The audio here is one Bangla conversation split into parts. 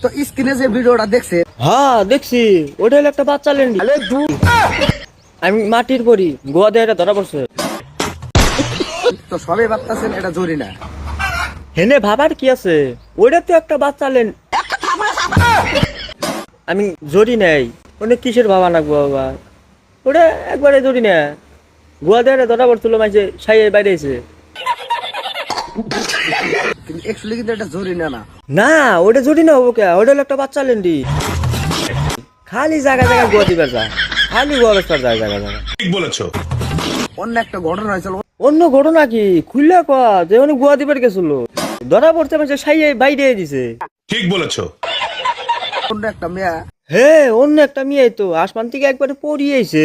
তো স্ক্রিনে যে ভিডিওটা দেখছে, হ্যাঁ দেখছি, ওটা হলো একটা বাচ্চা লেন্ডি। আমি মাটির পরি গোয়া দিয়ে এটা ধরা পড়ছে। তো সবাই ভাবতেছেন এটা জরি না। হেনে ভাবার কি আছে, ওটা তো একটা বাচ্চা লেন্ড। আমি জড়ি নাই, ওনে কিসের ভাবা নাকবো বাবা, ওটা একবারে জড়ি না। গোয়া দিয়ে ধরা পড়ছিল, মাঝে সাই বাইরে এসে। কিন্তু অ্যাকচুয়ালি কিন্তু এটা জরি না। না ওটা জড়ি না হবো কে, ওটা হলো একটা বাচ্চা লেন্ডি। খালি জায়গা জায়গা গোয়া দিবার যায়, খালি গোয়া বেসবার যায় জায়গা জায়গা। ঠিক বলেছো। অন্য একটা ঘটনা হয়েছিল। অন্য ঘটনা কি খুললে কয়া, যে উনি গোয়া দিবার গেছিল, ধরা পড়তে মাঝে সাই বাইরে দিছে। ঠিক বলেছো। অন্য একটা মেয়ে হে অন্য একটা মেয়ে তো আসমান থেকে একবারে পড়িয়েছে।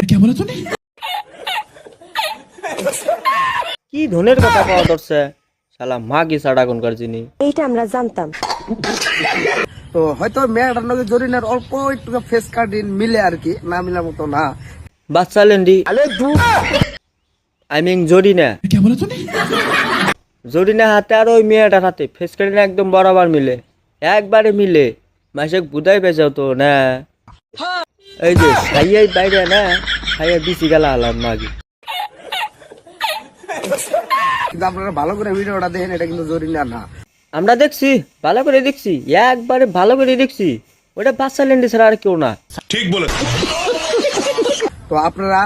কি ধনের কথা পাওয়া ধরছে, শালা মাগি ছাড়া কোনকার জিনি। এইটা আমরা জানতাম। তো হয়তো মেয়েটার লগে জরিনার অল্প একটু ফেস কার্ডিন মিলে আর কি, না মিলার মতো না। বাচ্চা লেন্ডি আই মিন জরিনা, জরিনা হাতে আর ওই মেয়েটার হাতে ফেস কাটিং একদম বরাবর মিলে, একবারে মিলে। মাসে বুঝাই পেয়েছে তো না, এই যে সাইয়াই বাইরে না, সাইয়া বিচি গেলা আলাম মাগি। কিন্তু আপনারা ভালো করে ভিডিওটা দেখেন, এটা কিন্তু জরিনা না। আমরা দেখছি, ভালো করে দেখছি, একবারে ভালো করে দেখছি, ওটা বাচ্চা লেন্ডি ছাড়া আর কেউ না। ঠিক বলেছো। তো আপনারা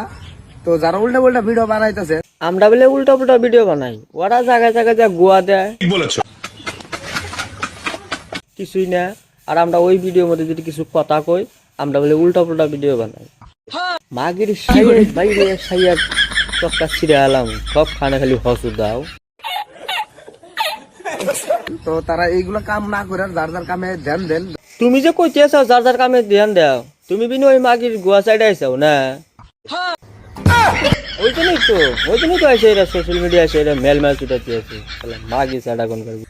তো যারা উল্টা উল্টা ভিডিও বানাইতেছে, আমরা বলে উল্টা উল্টা ভিডিও বানাই, ওরা জায়গায় জায়গায় যা গোয়া দেয় ঠিক বলেছো। কিছুই না। আর আমরা ওই ভিডিওর মধ্যে যদি কিছু কথা কই, আমরা বলে উল্টা উল্টা ভিডিও বানাই। মাগির সাইয়ের বাইরে সাইয়ার চক্কা ছিঁড়ে আলাম, সব খানে খালি হসু দাও। তো তারা এইগুলো কাম না করে যার যার কামে ধ্যান দেন। তুমি যে কইতে আছো যার যার কামে ধ্যান দাও, তুমি বিন ওই মাগির গোয়া সাইডে আইসাও না। ওই জন্যই তো আইসে এরা সোশ্যাল মিডিয়া, এসে এরা মেল ছুটাতে আছে, মাগি ছাড়া কোন করবি।